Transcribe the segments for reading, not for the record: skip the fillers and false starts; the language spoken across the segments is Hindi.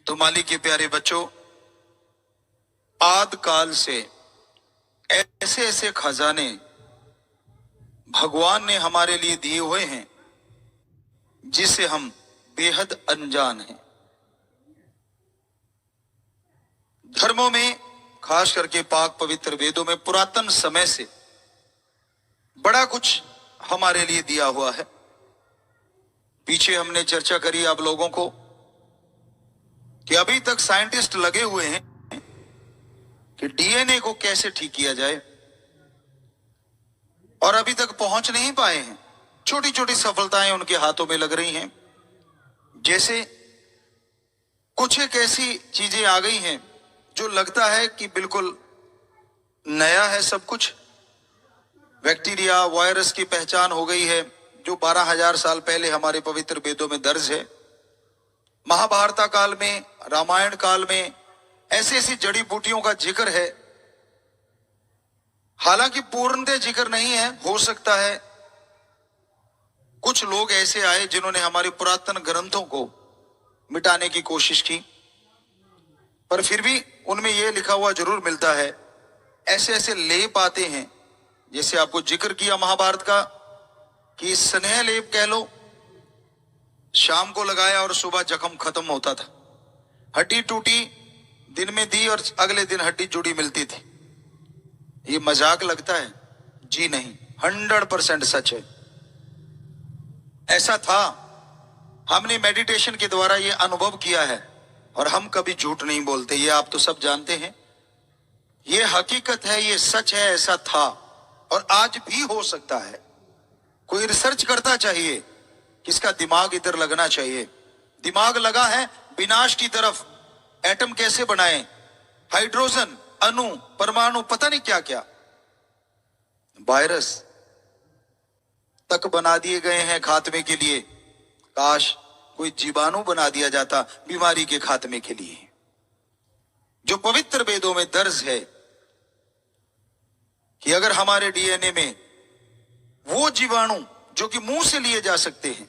तो माली के प्यारे बच्चों, आद काल से ऐसे ऐसे खजाने भगवान ने हमारे लिए दिए हुए हैं जिससे हम बेहद अनजान हैं। धर्मों में, खास करके पाक पवित्र वेदों में पुरातन समय से बड़ा कुछ हमारे लिए दिया हुआ है। पीछे हमने चर्चा करी आप लोगों को कि अभी तक साइंटिस्ट लगे हुए हैं कि डीएनए को कैसे ठीक किया जाए, और अभी तक पहुंच नहीं पाए हैं। छोटी छोटी सफलताएं उनके हाथों में लग रही हैं। जैसे कुछ एक ऐसी चीजें आ गई हैं जो लगता है कि बिल्कुल नया है सब कुछ। बैक्टीरिया, वायरस की पहचान हो गई है जो 12,000 साल पहले हमारे पवित्र वेदों में दर्ज है। महाभारत काल में, रामायण काल में ऐसी ऐसी जड़ी बूटियों का जिक्र है। हालांकि पूर्णतः जिक्र नहीं है। हो सकता है कुछ लोग ऐसे आए जिन्होंने हमारे पुरातन ग्रंथों को मिटाने की कोशिश की, पर फिर भी उनमें यह लिखा हुआ जरूर मिलता है। ऐसे ऐसे लेप आते हैं, जैसे आपको जिक्र किया महाभारत का कि स्नेह लेप कह लो, शाम को लगाया और सुबह जख्म खत्म होता था। हड्डी टूटी, दिन में दी और अगले दिन हड्डी जुड़ी मिलती थी। ये मजाक लगता है? जी नहीं, 100% सच है। ऐसा था। हमने मेडिटेशन के द्वारा ये अनुभव किया है और हम कभी झूठ नहीं बोलते। ये आप तो सब जानते हैं। ये हकीकत है, ये सच है। ऐसा था और आज भी हो सकता है। कोई रिसर्च करता चाहिए, किसका दिमाग इधर लगना चाहिए। दिमाग लगा है विनाश की तरफ। एटम कैसे बनाएं, हाइड्रोजन, अणु, परमाणु, पता नहीं क्या क्या, वायरस तक बना दिए गए हैं खात्मे के लिए। काश कोई जीवाणु बना दिया जाता बीमारी के खात्मे के लिए। जो पवित्र वेदों में दर्ज है कि अगर हमारे डीएनए में वो जीवाणु जो कि मुंह से लिए जा सकते हैं,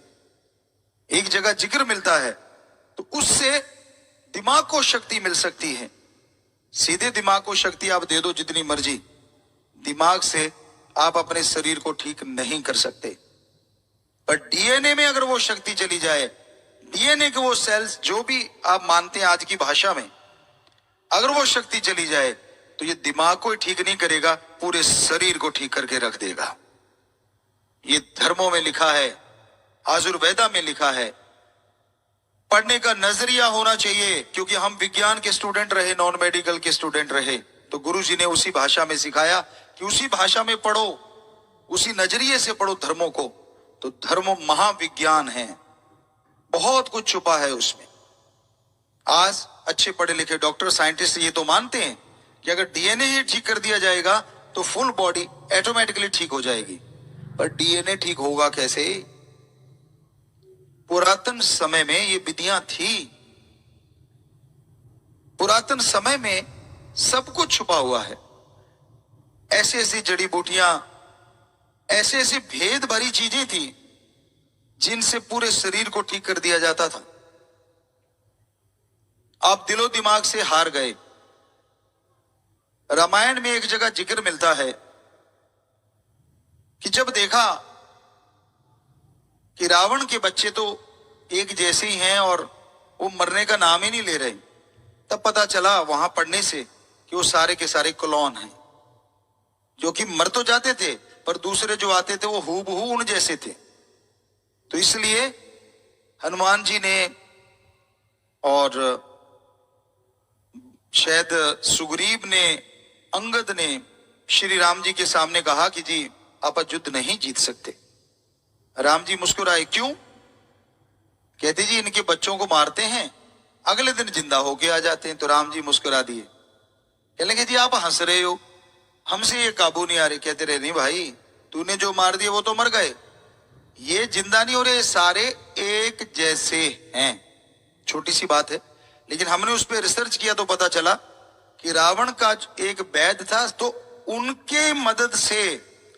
एक जगह जिक्र मिलता है, तो उससे दिमाग को शक्ति मिल सकती है। सीधे दिमाग को शक्ति आप दे दो जितनी मर्जी, दिमाग से आप अपने शरीर को ठीक नहीं कर सकते। पर डीएनए में अगर वो शक्ति चली जाए, डीएनए के वो सेल्स जो भी आप मानते हैं आज की भाषा में, अगर वो शक्ति चली जाए तो ये दिमाग को ही ठीक नहीं करेगा, पूरे शरीर को ठीक करके रख देगा। ये धर्मों में लिखा है, आयुर्वेदा में लिखा है। पढ़ने का नजरिया होना चाहिए, क्योंकि हम विज्ञान के स्टूडेंट रहे, नॉन मेडिकल के स्टूडेंट रहे, तो गुरुजी ने उसी भाषा में सिखाया कि उसी भाषा में पढ़ो, उसी नजरिए से पढ़ो धर्मों को। तो धर्म महाविज्ञान है, बहुत कुछ छुपा है उसमें। आज अच्छे पढ़े लिखे डॉक्टर, साइंटिस्ट ये तो मानते हैं कि अगर डीएनए ही ठीक कर दिया जाएगा तो फुल बॉडी ऑटोमेटिकली ठीक हो जाएगी। पर डीएनए ठीक होगा कैसे? पुरातन समय में ये विधियां थी। पुरातन समय में सब कुछ छुपा हुआ है। ऐसी ऐसी जड़ी बूटियां, ऐसी ऐसी भेद भरी चीजें थी जिनसे पूरे शरीर को ठीक कर दिया जाता था। आप दिलो दिमाग से हार गए। रामायण में एक जगह जिक्र मिलता है कि जब देखा कि रावण के बच्चे तो एक जैसे ही हैं और वो मरने का नाम ही नहीं ले रहे, तब पता चला वहां पढ़ने से कि वो सारे के सारे क्लोन हैं, जो कि मर तो जाते थे पर दूसरे जो आते थे वो हूबहू उन जैसे थे। तो इसलिए हनुमान जी ने और शायद सुग्रीव ने, अंगद ने श्री राम जी के सामने कहा कि जी आप युद्ध नहीं जीत सकते। राम जी मुस्कुराए। क्यों? कहते जी इनके बच्चों को मारते हैं, अगले दिन जिंदा होके आ जाते हैं। तो राम जी मुस्कुरा दिए। कहने लगे जी आप हंस रहे हो, हमसे ये काबू नहीं आ रहे। कहते रहे नहीं भाई, तूने जो मार दिए वो तो मर गए, ये जिंदा नहीं हो रहे, सारे एक जैसे हैं। छोटी सी बात है, लेकिन हमने उस पर रिसर्च किया तो पता चला कि रावण का एक वैद्य था, तो उनके मदद से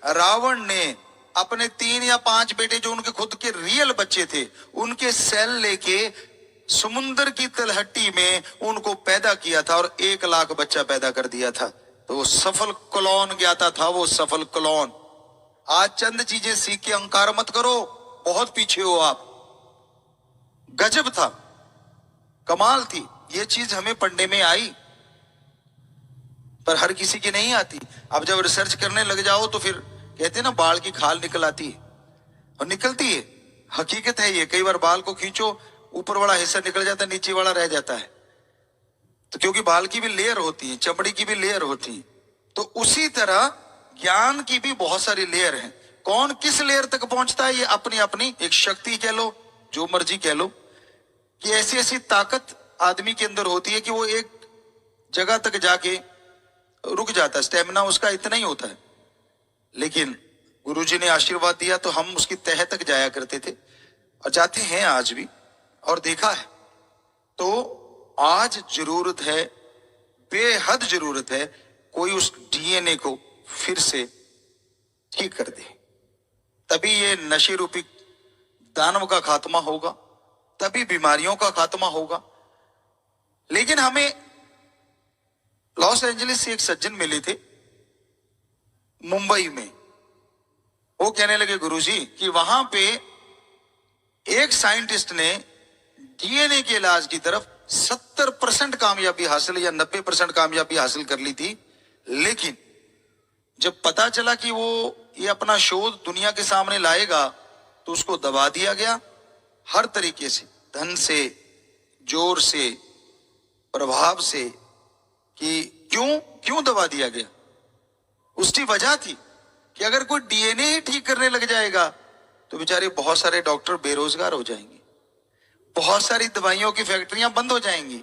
रावण ने अपने 3 या 5 बेटे जो उनके खुद के रियल बच्चे थे, उनके सेल लेके समुंदर की तलहटी में उनको पैदा किया था और 1 लाख बच्चा पैदा कर दिया था। तो वो सफल क्लोन ज्ञाता था, वो सफल क्लोन। आज चंद चीजें सीख के अहंकार मत करो, बहुत पीछे हो आप। गजब था, कमाल थी ये चीज, हमें पढ़ने में आई, पर हर किसी की नहीं आती। अब जब रिसर्च करने लग जाओ तो फिर कहते हैं ना, बाल की खाल निकल आती है, और निकलती है, हकीकत है ये। कई बार बाल को खींचो, ऊपर वाला हिस्सा निकल जाता है, नीचे वाला रह जाता है। तो क्योंकि बाल की भी लेयर होती है, चमड़ी की भी लेयर होती है, तो उसी तरह ज्ञान की भी बहुत सारी लेयर है। कौन किस लेयर तक पहुंचता है, ये अपनी अपनी एक शक्ति कह लो, जो मर्जी कह लो, कि ऐसी ऐसी ताकत आदमी के अंदर होती है कि वो एक जगह तक जाके रुक जाता है, स्टेमिना उसका इतना ही होता है। लेकिन गुरुजी ने आशीर्वाद दिया तो हम उसकी तह तक जाया करते थे, और जाते हैं आज भी, और देखा है। तो आज जरूरत है, बेहद जरूरत है, कोई उस डीएनए को फिर से ठीक कर दे। तभी ये नशे रूपी दानव का खात्मा होगा, तभी बीमारियों का खात्मा होगा। लेकिन हमें लॉस एंजलिस से एक सज्जन मिले थे मुंबई में। वो कहने लगे गुरुजी कि वहां पे एक साइंटिस्ट ने डीएनए के इलाज की तरफ 70% कामयाबी हासिल या 90% कामयाबी हासिल कर ली थी। लेकिन जब पता चला कि वो ये अपना शोध दुनिया के सामने लाएगा तो उसको दबा दिया गया हर तरीके से, धन से, जोर से, प्रभाव से। कि क्यों दबा दिया गया? उसकी वजह थी कि अगर कोई डीएनए ही ठीक करने लग जाएगा तो बेचारे बहुत सारे डॉक्टर बेरोजगार हो जाएंगे, बहुत सारी दवाइयों की फैक्ट्रियां बंद हो जाएंगी,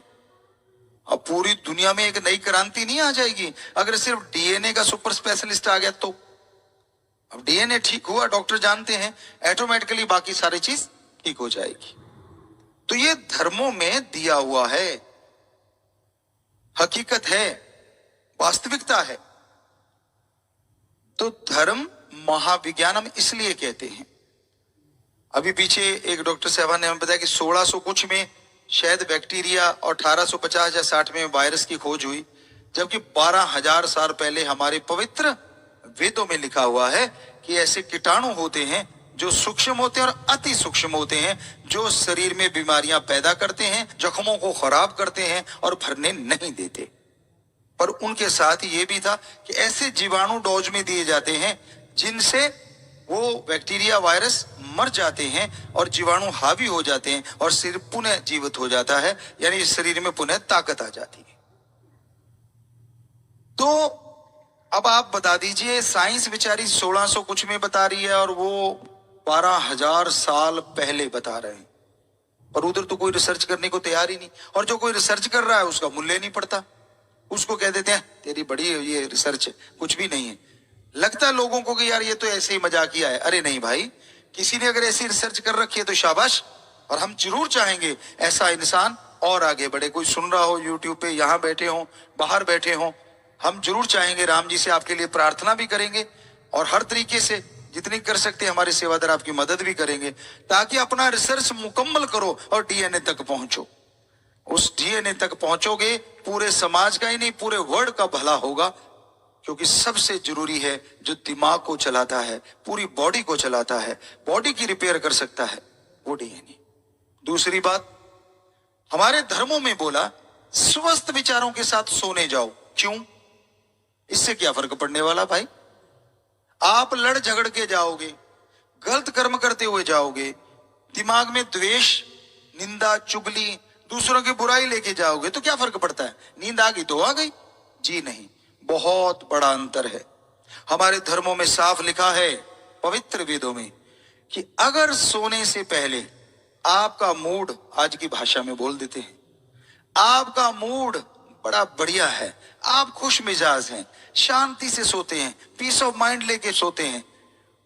अब पूरी दुनिया में एक नई क्रांति नहीं आ जाएगी अगर सिर्फ डीएनए का सुपर स्पेशलिस्ट आ गया तो। अब डीएनए ठीक हुआ, डॉक्टर जानते हैं, ऑटोमेटिकली बाकी सारी चीज ठीक हो जाएगी। तो ये धर्मों में दिया हुआ है, हकीकत है, वास्तविकता है। तो धर्म महाविज्ञान हम इसलिए कहते हैं। अभी पीछे एक डॉक्टर साहब ने हमें बताया कि 1600 कुछ में शायद बैक्टीरिया और 1850 या 60 में वायरस की खोज हुई, जबकि 12,000 साल पहले हमारे पवित्र वेदों में लिखा हुआ है कि ऐसे कीटाणु होते हैं जो सूक्ष्म होते हैं और अति सूक्ष्म होते हैं, जो शरीर में बीमारियां पैदा करते हैं, जख्मों को खराब करते हैं और भरने नहीं देते। पर उनके साथ ये भी था कि ऐसे जीवाणु डोज में दिए जाते हैं जिनसे वो बैक्टीरिया वायरस मर जाते हैं और जीवाणु हावी हो जाते हैं और शरीर पुनः जीवित हो जाता है, यानी शरीर में पुनः ताकत आ जाती है। तो अब आप बता दीजिए, साइंस बेचारी 1600 कुछ में बता रही है और वो 12,000 साल पहले बता रहे हैं, पर उधर तो कोई रिसर्च करने को तैयार ही नहीं। और जो कोई रिसर्च कर रहा है उसका मूल्य नहीं पड़ता, उसको कह देते हैं तेरी बड़ी ये रिसर्च है, कुछ भी नहीं है। लगता है लोगों को कि यार ये तो ऐसे ही मजाकिया है। अरे नहीं भाई, किसी ने अगर ऐसी रिसर्च कर रखी है तो शाबाश, और हम जरूर चाहेंगे ऐसा इंसान और आगे बढ़े। कोई सुन रहा हो यूट्यूब पे, यहाँ बैठे हो, बाहर बैठे हो, हम जरूर चाहेंगे, राम जी से आपके लिए प्रार्थना भी करेंगे और हर तरीके से जितनी कर सकते हैं हमारे सेवादार आपकी मदद भी करेंगे, ताकि अपना रिसर्च मुकम्मल करो और डीएनए तक पहुंचो। उस डीएनए तक पहुंचोगे, पूरे समाज का ही नहीं पूरे वर्ल्ड का भला होगा। क्योंकि सबसे जरूरी है जो दिमाग को चलाता है, पूरी बॉडी को चलाता है, बॉडी की रिपेयर कर सकता है, वो डीएनए। दूसरी बात, हमारे धर्मों में बोला स्वस्थ विचारों के साथ सोने जाओ। क्यों? इससे क्या फर्क पड़ने वाला भाई? आप लड़ झगड़ के जाओगे, गलत कर्म करते हुए जाओगे, दिमाग में द्वेष, निंदा, चुगली, दूसरों की बुराई लेके जाओगे तो क्या फर्क पड़ता है? नींद आ गई तो आ गई? जी नहीं, बहुत बड़ा अंतर है। हमारे धर्मों में साफ लिखा है, पवित्र वेदों में, कि अगर सोने से पहले आपका मूड, आज की भाषा में बोल देते हैं, आपका मूड बड़ा बढ़िया है, आप खुश मिजाज हैं, शांति से सोते हैं, पीस ऑफ माइंड लेके सोते हैं,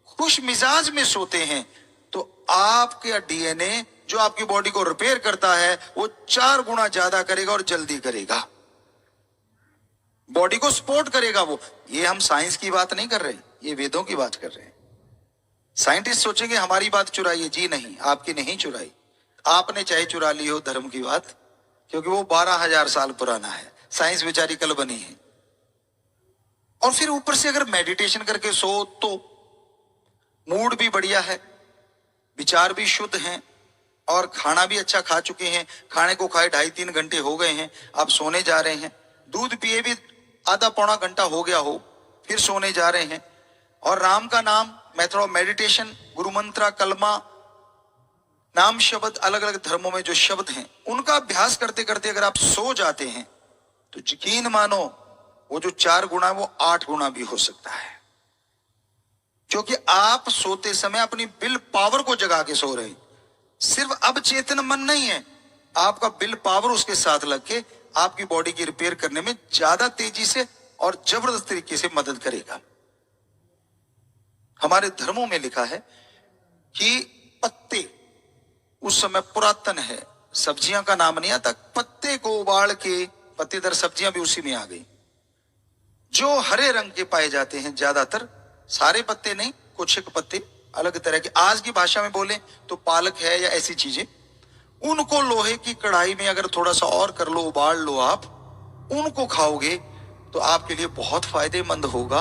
खुश मिजाज में सोते हैं, तो आपके डीएनए जो आपकी बॉडी को रिपेयर करता है वो 4 गुना ज्यादा करेगा और जल्दी करेगा, बॉडी को सपोर्ट करेगा वो। ये हम साइंस की बात नहीं कर रहे, ये वेदों की बात कर रहे हैं। साइंटिस्ट सोचेंगे हमारी बात चुराई है, जी नहीं, आपकी नहीं चुराई, आपने चाहे चुरा ली हो धर्म की बात, क्योंकि वो 12,000 साल पुराना है, साइंस बेचारी कल बनी है। और फिर ऊपर से अगर मेडिटेशन करके सो तो मूड भी बढ़िया है, विचार भी शुद्ध हैं, और खाना भी अच्छा खा चुके हैं, खाने को खाए 2.5-3 घंटे हो गए हैं, आप सोने जा रहे हैं, दूध पिए भी आधा पौना घंटा हो गया हो, फिर सोने जा रहे हैं, और राम का नाम, मेथड ऑफ मेडिटेशन, गुरु मंत्रा, कलमा, नाम शब्द, अलग अलग धर्मों में जो शब्द हैं उनका अभ्यास करते करते अगर आप सो जाते हैं तो यकीन मानो वो जो 4 गुना है वो 8 गुना भी हो सकता है, क्योंकि आप सोते समय अपनी विल पावर को जगा के सो रहे हैं। सिर्फ अब चेतन मन नहीं है, आपका विल पावर उसके साथ लग के आपकी बॉडी की रिपेयर करने में ज्यादा तेजी से और जबरदस्त तरीके से मदद करेगा। हमारे धर्मों में लिखा है कि पत्ते, उस समय पुरातन है, सब्जियां का नाम नहीं आता, पत्ते को उबाल के, पत्तेदार सब्जियां भी उसी में आ गई, जो हरे रंग के पाए जाते हैं, ज्यादातर, सारे पत्ते नहीं, कुछ एक पत्ते अलग तरह के, आज की भाषा में बोले तो पालक है या ऐसी चीजें, उनको लोहे की कढ़ाई में अगर थोड़ा सा और कर लो, उबाल लो, आप उनको खाओगे तो आपके लिए बहुत फायदेमंद होगा,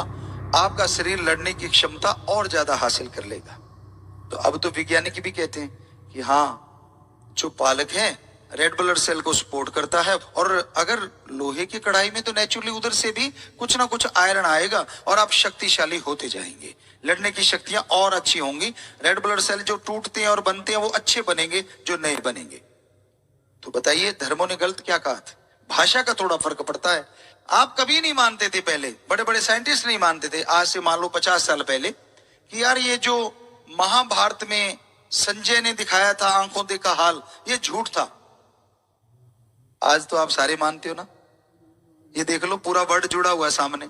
आपका शरीर लड़ने की क्षमता और ज्यादा हासिल कर लेगा। तो अब तो वैज्ञानिक भी कहते हैं कि हाँ, जो पालक है रेड ब्लड सेल को सपोर्ट करता है, और अगर लोहे की कढ़ाई में तो नेचुरली उधर से भी कुछ ना कुछ आयरन आएगा और आप शक्तिशाली होते जाएंगे, लड़ने की शक्तियां और अच्छी होंगी। रेड ब्लड सेल जो टूटते हैं और बनते हैं वो अच्छे बनेंगे, जो नए बनेंगे। तो बताइए धर्मों ने गलत क्या कहा था? भाषा का थोड़ा फर्क पड़ता है। आप कभी नहीं मानते थे, पहले बड़े बड़े साइंटिस्ट नहीं मानते थे, आज से मान लो 50 साल पहले, कि यार ये जो महाभारत में संजय ने दिखाया था आंखों देखा हाल, ये झूठ था। आज तो आप सारे मानते हो ना, ये देख लो पूरा वर्ल्ड जुड़ा हुआ है, सामने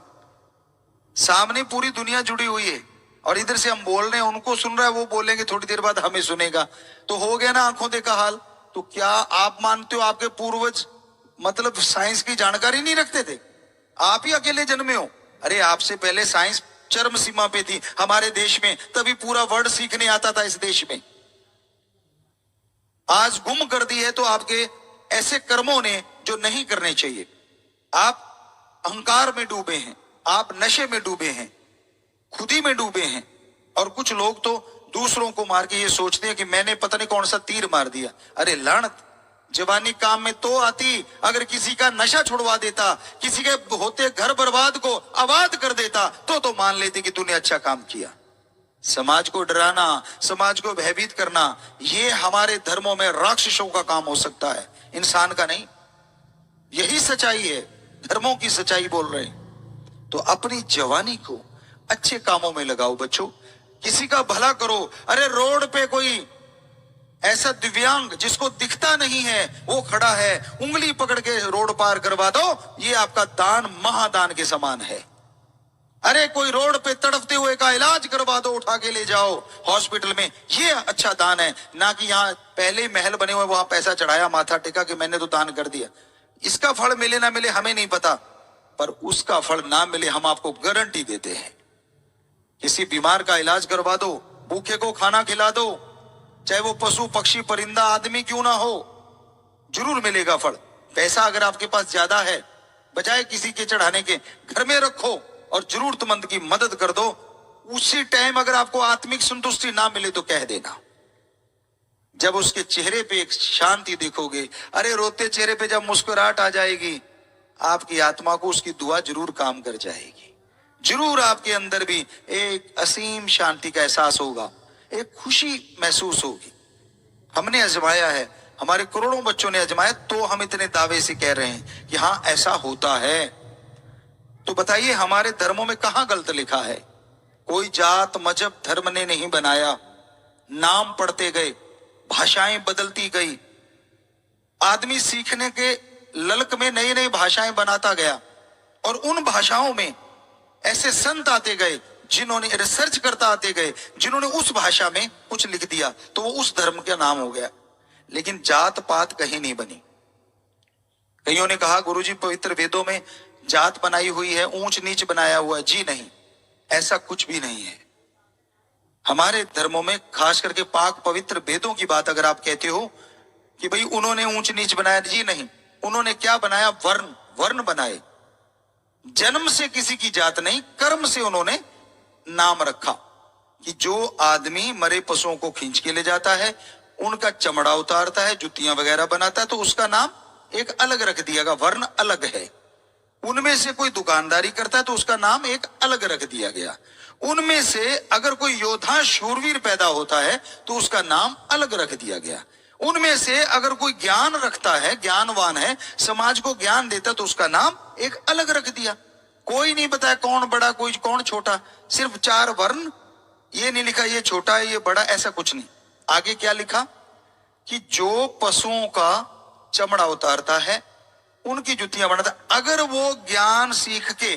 सामने पूरी दुनिया जुड़ी हुई है, और इधर से हम बोल रहे हैं, उनको सुन रहा है, वो बोलेंगे थोड़ी देर बाद हमें सुनेगा, तो हो गया ना आंखों देखा हाल। तो क्या आप मानते हो आपके पूर्वज मतलब साइंस की जानकारी नहीं रखते थे? आप ही अकेले जन्मे हो? अरे आपसे पहले साइंस चरम सीमा पे थी हमारे देश में, तभी पूरा वर्ल्ड सीखने आता था इस देश में। आज गुम कर दी है तो आपके ऐसे कर्मों ने जो नहीं करने चाहिए। आप अहंकार में डूबे हैं, आप नशे में डूबे हैं, खुदी में डूबे हैं, और कुछ लोग तो दूसरों को मार के ये सोचते हैं कि मैंने पता नहीं कौन सा तीर मार दिया। अरे लानत, जवानी काम में तो आती, अगर किसी का नशा छुड़वा देता, किसी के होते घर बर्बाद को आबाद कर देता, तो मान लेते कि तूने अच्छा काम किया। समाज को डराना, समाज को भयभीत करना, ये हमारे धर्मों में राक्षसों का काम हो सकता है, इंसान का नहीं। यही सच्चाई है, धर्मों की सच्चाई बोल रहे हैं। तो अपनी जवानी को अच्छे कामों में लगाओ बच्चों, किसी का भला करो। अरे रोड पे कोई ऐसा दिव्यांग जिसको दिखता नहीं है वो खड़ा है, उंगली पकड़ के रोड पार करवा दो, ये आपका दान महादान के समान है। अरे कोई रोड पे तड़पते हुए का इलाज करवा दो, उठा के ले जाओ हॉस्पिटल में, ये अच्छा दान है। ना कि यहाँ पहले महल बने हुए वहां पैसा चढ़ाया, माथा टेका कि मैंने तो दान कर दिया। इसका फल मिले ना मिले हमें नहीं पता, पर उसका फल ना मिले हम आपको गारंटी देते हैं। किसी बीमार का इलाज करवा दो, भूखे को खाना खिला दो, चाहे वो पशु पक्षी परिंदा आदमी क्यों ना हो, जरूर मिलेगा फल। पैसा अगर आपके पास ज्यादा है, बजाय किसी के चढ़ाने के घर में रखो और जरूरतमंद की मदद कर दो। उसी टाइम अगर आपको आत्मिक संतुष्टि ना मिले तो कह देना, जब उसके चेहरे पे एक शांति देखोगे, अरे रोते चेहरे पे जब मुस्कुराहट आ जाएगी, आपकी आत्मा को उसकी दुआ जरूर काम कर जाएगी। जरूर आपके अंदर भी एक असीम शांति का एहसास होगा, एक खुशी महसूस होगी। हमने आजमाया है, हमारे करोड़ों बच्चों ने आजमाया, तो हम इतने दावे से कह रहे हैं कि हाँ ऐसा होता है। तो बताइए हमारे धर्मों में कहां गलत लिखा है? कोई जात मजहब धर्म ने नहीं बनाया, नाम पढ़ते गए, भाषाएं बदलती गई, आदमी सीखने के ललक में नई नई भाषाएं बनाता गया, और उन भाषाओं में ऐसे संत आते गए जिन्होंने रिसर्च करता आते गए, जिन्होंने उस भाषा में कुछ लिख दिया, तो वो उस धर्म का नाम हो गया। लेकिन जात पात कहीं नहीं बनी। कईयों ने कहा गुरुजी पवित्र वेदों में जात बनाई हुई है, ऊंच नीच बनाया हुआ है। जी नहीं, ऐसा कुछ भी नहीं है। हमारे धर्मों में खास करके पाक पवित्र वेदों की बात अगर आप कहते हो कि भाई उन्होंने ऊंच नीच बनाया, जी नहीं, उन्होंने क्या बनाया, वर्ण, वर्ण बनाए। जन्म से किसी की जात नहीं, कर्म से उन्होंने नाम रखा कि जो आदमी मरे पशुओं को खींच के ले जाता है, उनका चमड़ा उतारता है, जुतियां वगैरह बनाता है, तो उसका नाम एक अलग रख दिया गया, वर्ण अलग है। उनमें से कोई दुकानदारी करता है तो उसका नाम एक अलग रख दिया गया। उनमें से अगर कोई योद्धा शूरवीर पैदा होता है तो उसका नाम अलग रख दिया गया। उनमें से अगर कोई ज्ञान रखता है, ज्ञानवान है, समाज को ज्ञान देता, तो उसका नाम एक अलग रख दिया। कोई नहीं बताया कौन बड़ा कोई कौन छोटा, सिर्फ 4 वर्ण, ये नहीं लिखा ये छोटा है ये बड़ा, ऐसा कुछ नहीं। आगे क्या लिखा कि जो पशुओं का चमड़ा उतारता है, उनकी जुतियां बनाता, अगर वो ज्ञान सीख के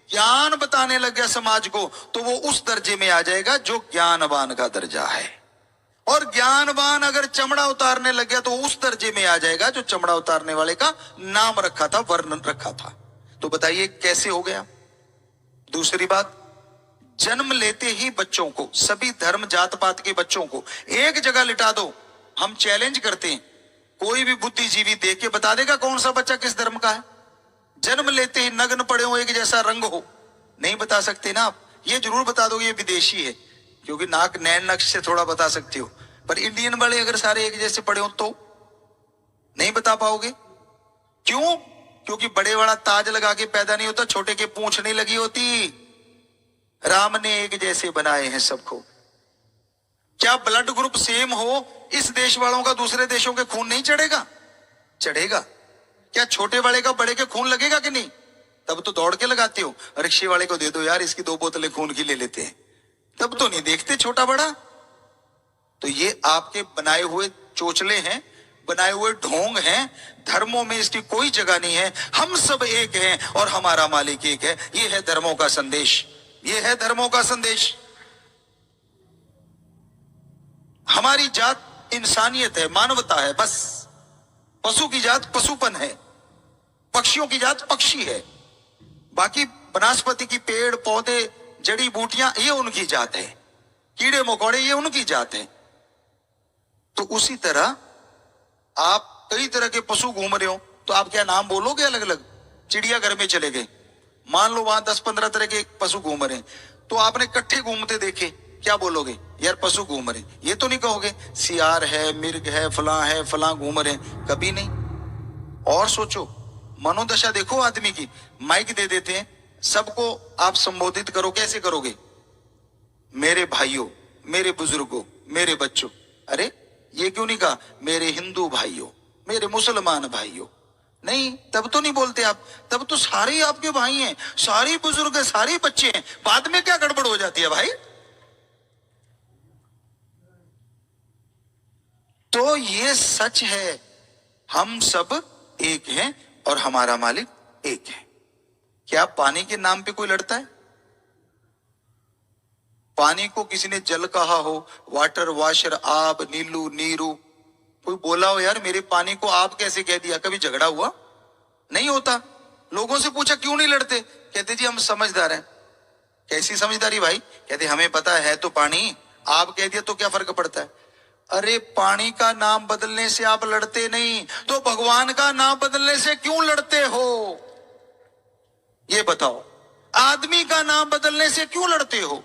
ज्ञान बताने लग गया समाज को, तो वो उस दर्जे में आ जाएगा जो ज्ञानवान का दर्जा है। और ज्ञानवान अगर चमड़ा उतारने लग गया तो उस दर्जे में आ जाएगा जो चमड़ा उतारने वाले का नाम रखा था, वर्ण रखा था। तो बताइए कैसे हो गया। दूसरी बात, जन्म लेते ही बच्चों को, सभी धर्म जात पात के बच्चों को एक जगह लिटा दो, हम चैलेंज करते हैं, कोई भी बुद्धिजीवी देख के बता देगा कौन सा बच्चा किस धर्म का है। जन्म लेते ही नग्न पड़े हो, एक जैसा रंग हो, नहीं बता सकते ना आप। ये जरूर बता दो ये विदेशी है, क्योंकि नाक नैन नक्श से थोड़ा बता सकते हो, पर इंडियन वाले अगर सारे एक जैसे पड़े हो तो नहीं बता पाओगे। क्यों? क्योंकि बड़े वाला ताज लगा के पैदा नहीं होता, छोटे के पूंछ नहीं लगी होती। राम ने एक जैसे बनाए हैं सबको। क्या ब्लड ग्रुप सेम हो, इस देश वालों का दूसरे देशों के खून नहीं चढ़ेगा? चढ़ेगा। क्या छोटे वाले का बड़े के खून लगेगा कि नहीं? तब तो दौड़ के लगाते हो, रिक्शे वाले को दे दो यार इसकी 2 बोतलें खून की ले लेते हैं, तब तो नहीं देखते छोटा बड़ा। तो ये आपके बनाए हुए चोचले हैं, बनाए हुए ढोंग हैं। धर्मों में इसकी कोई जगह नहीं है। हम सब एक हैं और हमारा मालिक एक है। ये है धर्मों का संदेश, ये है धर्मों का संदेश। हमारी जात इंसानियत है, मानवता है, बस। पशु की जात पशुपन है, पक्षियों की जात पक्षी है, बाकी वनस्पति की पेड़ पौधे जड़ी बूटियां ये उनकी जात है, कीड़े मकोड़े ये उनकी जात है। तो उसी तरह आप कई तरह के पशु घूम रहे हो तो आप क्या नाम बोलोगे अलग अलग? चिड़ियाघर में चले गए, मान लो वहां 10-15 तरह के पशु घूम रहे हैं, तो आपने इकट्ठे घूमते देखे, क्या बोलोगे? यार पशु घूम रहे, ये तो नहीं कहोगे सियार है, मिर्ग है, फलां घूम रहे, कभी नहीं। और सोचो, मनोदशा देखो आदमी की। माइक दे देते हैं, सबको आप संबोधित करो, कैसे करोगे? मेरे भाइयों, मेरे बुजुर्गों, मेरे बच्चों। अरे ये क्यों नहीं कहा मेरे हिंदू भाइयों, मेरे मुसलमान भाइयों? नहीं, तब तो नहीं बोलते आप, तब तो सारे आपके भाई हैं, सारे बुजुर्ग हैं, सारे बच्चे हैं। बाद में क्या गड़बड़ हो जाती है भाई? तो ये सच है, हम सब एक हैं और हमारा मालिक एक है। क्या पानी के नाम पे कोई लड़ता है? पानी को किसी ने जल कहा हो, वाटर, वाशर, आब, नीलू, नीरू, कोई बोला हो यार मेरे पानी को आप कैसे कह दिया? कभी झगड़ा हुआ? नहीं होता। लोगों से पूछा क्यों नहीं लड़ते? कहते जी हम समझदार हैं। कैसी समझदारी भाई? कहते हमें पता है तो पानी, आप कह दिया तो क्या फर्क पड़ता है? अरे पानी का नाम बदलने से आप लड़ते नहीं, तो भगवान का नाम बदलने से क्यों लड़ते हो? ये बताओ। आदमी का नाम बदलने से क्यों लड़ते हो?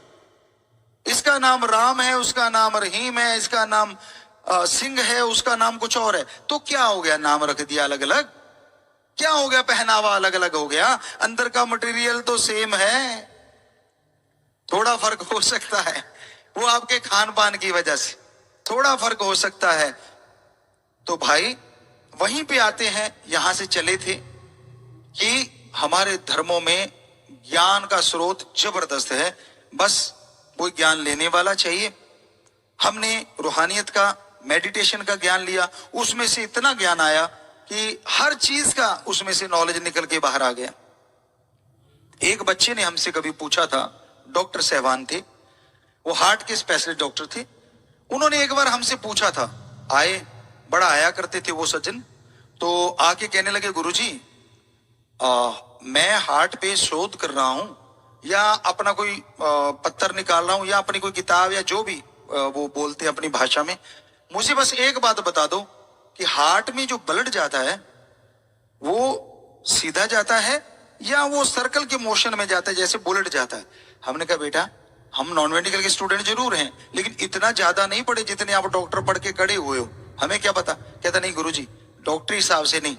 इसका नाम राम है, उसका नाम रहीम है, इसका नाम सिंह है, उसका नाम कुछ और है, तो क्या हो गया? नाम रख दिया अलग अलग, क्या हो गया? पहनावा अलग अलग हो गया, अंदर का मटेरियल तो सेम है। थोड़ा फर्क हो सकता है, वो आपके खान पान की वजह से थोड़ा फर्क हो सकता है। तो भाई वहीं पे आते हैं, यहां से चले थे कि हमारे धर्मों में ज्ञान का स्रोत जबरदस्त है, बस कोई ज्ञान लेने वाला चाहिए। हमने रूहानियत का, मेडिटेशन का ज्ञान लिया, उसमें से इतना ज्ञान आया कि हर चीज का उसमें से नॉलेज निकल के बाहर आ गया। एक बच्चे ने हमसे कभी पूछा था, डॉक्टर सहवान थे, वो हार्ट के स्पेशलिस्ट डॉक्टर थे। उन्होंने एक बार हमसे पूछा था, आए, बड़ा आया करते थे वो सज्जन, तो आके कहने लगे गुरुजी मैं हार्ट पे शोध कर रहा हूं, या अपना कोई पत्थर निकाल रहा हूं, या अपनी कोई किताब, या जो भी वो बोलते हैं अपनी भाषा में, मुझे बस एक बात बता दो कि हार्ट में जो ब्लड जाता है वो सीधा जाता है या वो सर्कल के मोशन में जाता है जैसे बुलेट जाता है। हमने कहा बेटा हम नॉन मेडिकल के स्टूडेंट जरूर हैं लेकिन इतना ज्यादा नहीं पढ़े जितने आप डॉक्टर पढ़ के खड़े हुए हो, हमें क्या पता। कहता नहीं गुरुजी, डॉक्टरी हिसाब से नहीं,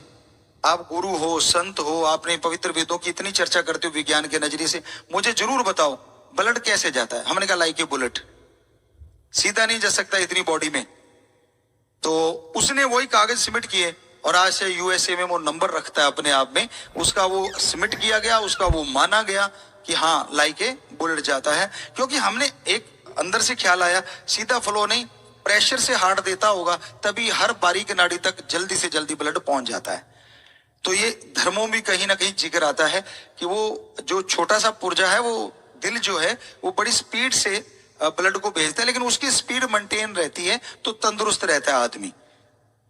आप गुरु हो, संत हो, आपने पवित्र वेदों की इतनी चर्चा करते हो विज्ञान के नजरिए से, मुझे जरूर बताओ ब्लड कैसे जाता है। हमने कहा लाइक ए बुलेट, सीधा नहीं जा सकता इतनी बॉडी में। तो उसने वही कागज सबमिट किए और आज से यूएसए में वो नंबर रखता है अपने आप में, उसका वो सबमिट किया गया, उसका वो माना गया कि हाँ लाइक ए बुलेट जाता है। क्योंकि हमने एक अंदर से ख्याल आया, सीधा फ्लो नहीं, प्रेशर से हार्ट देता होगा तभी हर बारीक नाड़ी तक जल्दी से जल्दी ब्लड पहुंच जाता है। तो ये धर्मों में कहीं ना कहीं जिक्र आता है कि वो जो छोटा सा पुर्जा है, वो दिल जो है वो बड़ी स्पीड से ब्लड को भेजता है, लेकिन उसकी स्पीड मेंटेन रहती है तो तंदुरुस्त रहता है आदमी।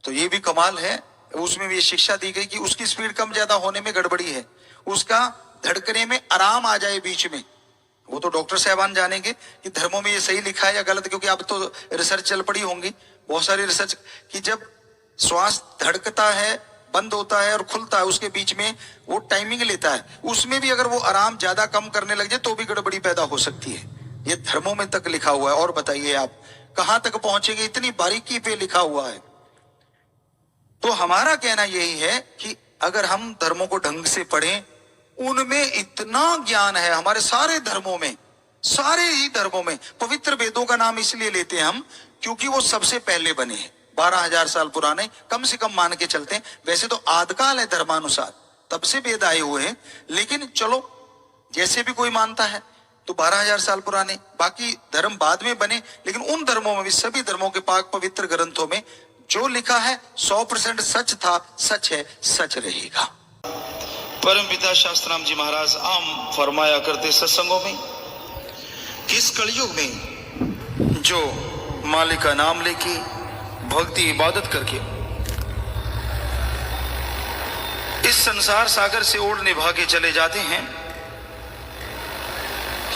तो ये भी कमाल है, उसमें भी ये शिक्षा दी गई कि उसकी स्पीड कम ज्यादा होने में गड़बड़ी है, उसका धड़कने में आराम आ जाए बीच में। वो तो डॉक्टर साहबान जानेंगे कि धर्मों में ये सही लिखा है या गलत, क्योंकि अब तो रिसर्च चल पड़ी होंगी बहुत सारी रिसर्च कि जब श्वास धड़कता है, बंद होता है और खुलता है, उसके बीच में वो टाइमिंग लेता है, उसमें भी अगर वो आराम ज्यादा कम करने लग जाए तो भी गड़बड़ी पैदा हो सकती है। ये धर्मों में तक लिखा हुआ है। और बताइए आप कहां तक पहुंचेंगे, इतनी बारीकी पे लिखा हुआ है। तो हमारा कहना यही है कि अगर हम धर्मों को ढंग से पढ़ें, उनमें इतना ज्ञान है, हमारे सारे धर्मों में, सारे ही धर्मों में। पवित्र वेदों का नाम इसलिए लेते हैं हम क्योंकि वो सबसे पहले बने हैं, 12,000 साल पुराने कम से कम मान के चलते हैं। वैसे तो आदिकाल है धर्मानुसार, तब से वेद आए हुए हैं, लेकिन चलो जैसे भी कोई मानता है तो 12,000 साल पुराने, बाकी धर्म बाद में बने। लेकिन उन धर्मों में भी, सभी धर्मों के पाक पवित्र ग्रंथों में जो लिखा है 100% सच था, सच है, सच रहेगा। परम पिता शास्त्राम जी महाराज आम फरमाया करते सत्संगों में कि इस कलयुग में जो मालिक का नाम लेके भक्ति इबादत करके इस संसार सागर से ओढ़ने भागे चले जाते हैं,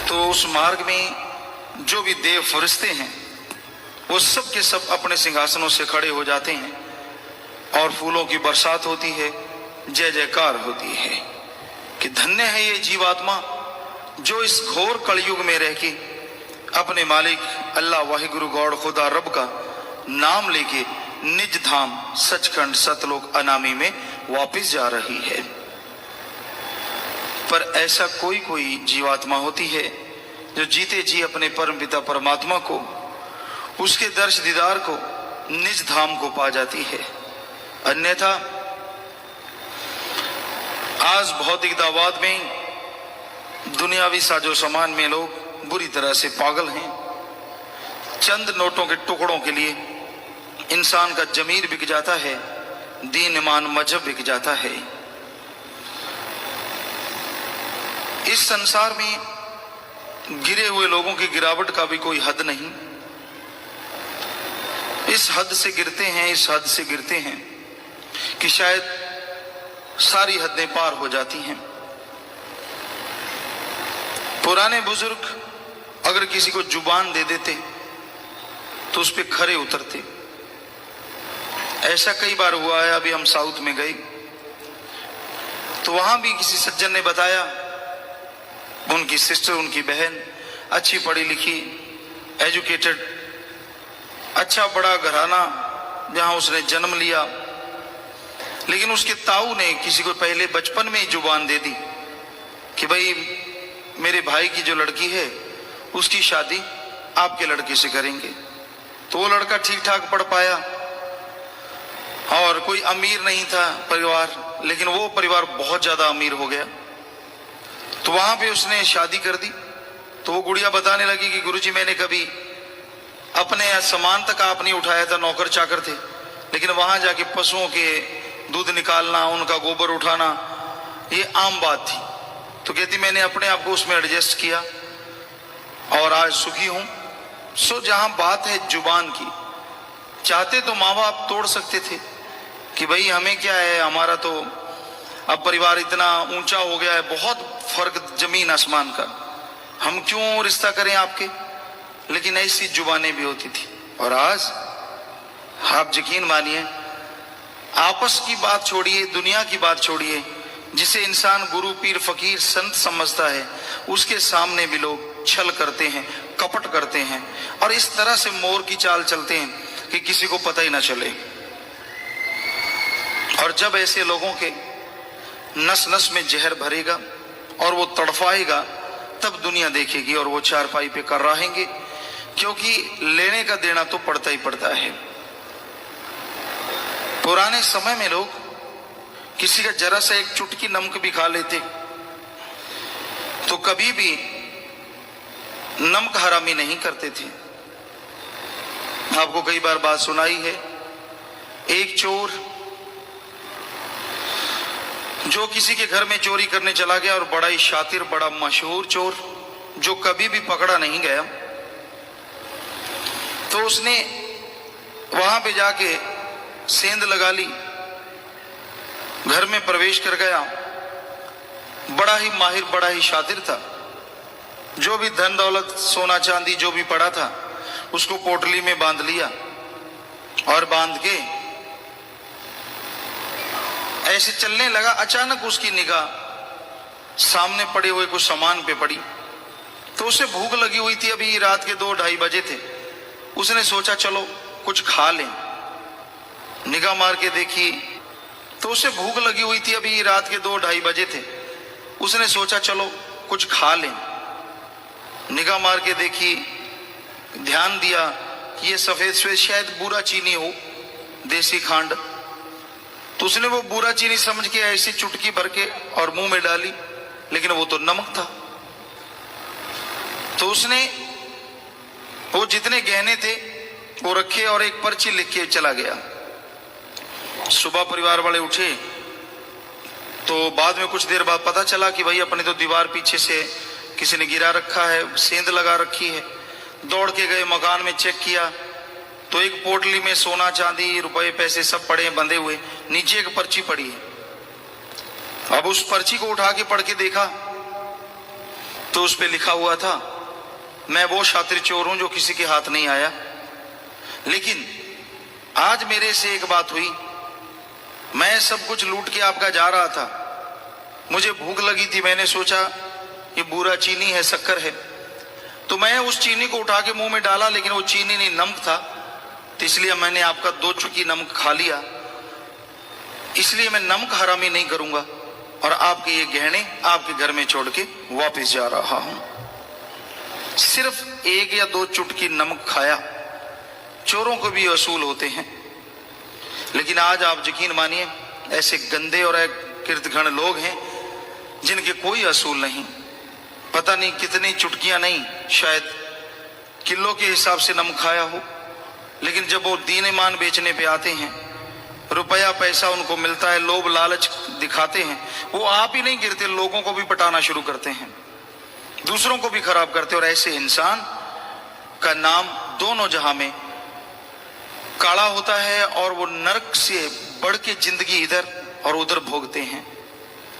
तो उस मार्ग में जो भी देव फरिश्ते हैं वो सब के सब अपने सिंहासनों से खड़े हो जाते हैं और फूलों की बरसात होती है, जय जयकार होती है कि धन्य है ये जीवात्मा जो इस घोर कलयुग में रह के अपने मालिक अल्लाह वाहिगुरु गॉड खुदा रब का नाम लेके निज धाम सचखंड सतलोक अनामी में वापस जा रही है। पर ऐसा कोई कोई जीवात्मा होती है जो जीते जी अपने परम पिता परमात्मा को, उसके दर्श दीदार को, निज धाम को पा जाती है। अन्यथा आज भौतिक दावाद में, दुनियावी साजो सामान में लोग बुरी तरह से पागल हैं। चंद नोटों के टुकड़ों के लिए इंसान का जमीर बिक जाता है, दीन ईमान मजहब बिक जाता है। इस संसार में गिरे हुए लोगों की गिरावट का भी कोई हद नहीं। इस हद से गिरते हैं, इस हद से गिरते हैं कि शायद सारी हदें पार हो जाती हैं। पुराने बुजुर्ग अगर किसी को जुबान दे देते तो उस पे खरे उतरते। ऐसा कई बार हुआ है। अभी हम साउथ में गए तो वहां भी किसी सज्जन ने बताया, उनकी सिस्टर, उनकी बहन अच्छी पढ़ी लिखी, एजुकेटेड, अच्छा बड़ा घराना जहां उसने जन्म लिया, लेकिन उसके ताऊ ने किसी को पहले बचपन में ही जुबान दे दी कि भाई मेरे भाई की जो लड़की है उसकी शादी आपके लड़के से करेंगे। तो वो लड़का ठीक ठाक पढ़ पाया और कोई अमीर नहीं था परिवार, लेकिन वो परिवार बहुत ज्यादा अमीर हो गया। तो वहां पे उसने शादी कर दी। तो वो गुड़िया बताने लगी कि गुरुजी मैंने कभी अपने सामान तक आप नहीं उठाया था, नौकर चाकर थे, लेकिन वहां जाके पशुओं के दूध निकालना, उनका गोबर उठाना ये आम बात थी। तो कहती मैंने अपने आप को उसमें एडजस्ट किया और आज सुखी हूं। सो जहां बात है जुबान की, चाहते तो माँ बाप तोड़ सकते थे कि भाई हमें क्या है, हमारा तो अब परिवार इतना ऊंचा हो गया है, बहुत फर्क जमीन आसमान का, हम क्यों रिश्ता करें आपके। लेकिन ऐसी जुबानें भी होती थी। और आज आप यकीन मानिए आपस की बात छोड़िए, दुनिया की बात छोड़िए, जिसे इंसान गुरु पीर फकीर संत समझता है उसके सामने भी लोग छल करते हैं, कपट करते हैं और इस तरह से मोर की चाल चलते हैं कि किसी को पता ही ना चले। और जब ऐसे लोगों के नस नस में जहर भरेगा और वो तड़फाएगा, तब दुनिया देखेगी और वो चारपाई पे कर रहेंगे, क्योंकि लेने का देना तो पड़ता ही पड़ता है। पुराने समय में लोग किसी का जरा सा एक चुटकी नमक भी खा लेते तो कभी भी नमक हरामी नहीं करते थे। आपको कई बार बात सुनाई है, एक चोर जो किसी के घर में चोरी करने चला गया और बड़ा ही शातिर, बड़ा मशहूर चोर जो कभी भी पकड़ा नहीं गया, तो उसने वहां पे जाके सेंध लगा ली, घर में प्रवेश कर गया। बड़ा ही माहिर, बड़ा ही शातिर था। जो भी धन दौलत, सोना चांदी जो भी पड़ा था उसको पोटली में बांध लिया और बांध के ऐसे चलने लगा। अचानक उसकी निगाह सामने पड़े हुए कुछ सामान पे पड़ी, तो उसे भूख लगी हुई थी। अभी रात के 2-2:30 बजे थे। उसने सोचा चलो कुछ खा लें। निगाह मार के देखी तो उसे भूख लगी हुई थी। अभी रात के 2-2:30 बजे थे। उसने सोचा चलो कुछ खा लें। निगाह मार के देखी, ध्यान दिया कि ये सफेद सफेद शायद बूरा चीनी हो, देसी खांड। तो उसने वो बूरा चीनी समझ के ऐसी चुटकी भर के और मुंह में डाली, लेकिन वो तो नमक था। तो उसने वो जितने गहने थे वो रखे और एक पर्ची लिख के चला गया। सुबह परिवार वाले उठे तो बाद में कुछ देर बाद पता चला कि भाई अपने तो दीवार पीछे से किसी ने गिरा रखा है, सेंध लगा रखी है। दौड़ के गए, मकान में चेक किया तो एक पोटली में सोना चांदी, रुपए पैसे सब पड़े हैं बंधे हुए। नीचे एक पर्ची पड़ी है। अब उस पर्ची को उठा के पढ़ के देखा तो उस पे लिखा हुआ था, मैं वो शातिर चोर हूं जो किसी के हाथ नहीं आया, लेकिन आज मेरे से एक बात हुई। मैं सब कुछ लूट के आपका जा रहा था, मुझे भूख लगी थी, मैंने सोचा ये बूरा चीनी है, शक्कर है, तो मैं उस चीनी को उठा के मुंह में डाला, लेकिन वो चीनी नहीं नमक था, तो इसलिए मैंने आपका 2 चुटकी नमक खा लिया। इसलिए मैं नमक हरामी नहीं करूंगा और आपके ये गहने आपके घर में छोड़ के वापस जा रहा हूं। सिर्फ 1 या 2 चुटकी नमक खाया। चोरों को भी असूल होते हैं, लेकिन आज आप यकीन मानिए ऐसे गंदे और कीर्तघन लोग हैं जिनके कोई असूल नहीं। पता नहीं कितनी चुटकियां नहीं, शायद किलो के हिसाब से नमक खाया हो, लेकिन जब वो दीन ईमान बेचने पे आते हैं, रुपया पैसा उनको मिलता है, लोभ लालच दिखाते हैं, वो आप ही नहीं गिरते, लोगों को भी पटाना शुरू करते हैं, दूसरों को भी खराब करते। और ऐसे इंसान का नाम दोनों जहां में काला होता है और वो नरक से बढ़ के जिंदगी इधर और उधर भोगते हैं।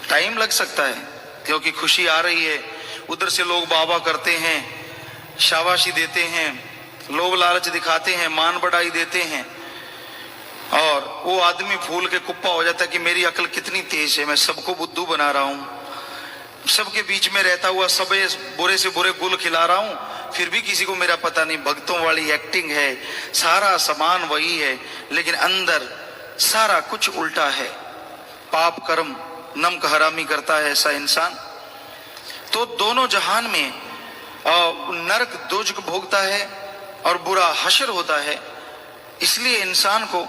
टाइम लग सकता है क्योंकि खुशी आ रही है, उधर से लोग बाबा करते हैं, शाबाशी देते हैं, लोभ लालच दिखाते हैं, मान बढ़ाई देते हैं, और वो आदमी फूल के कुप्पा हो जाता है कि मेरी अकल कितनी तेज है, मैं सबको बुद्धू बना रहा हूं, सबके बीच में रहता हुआ सब बुरे से बुरे गुल खिला रहा हूं, फिर भी किसी को मेरा पता नहीं। भक्तों वाली एक्टिंग है, सारा सामान वही है, लेकिन अंदर सारा कुछ उल्टा है। पाप कर्म नमक हरामी करता है ऐसा इंसान, तो दोनों जहान में नरक दोजख भोगता है और बुरा हशर होता है। इसलिए इंसान को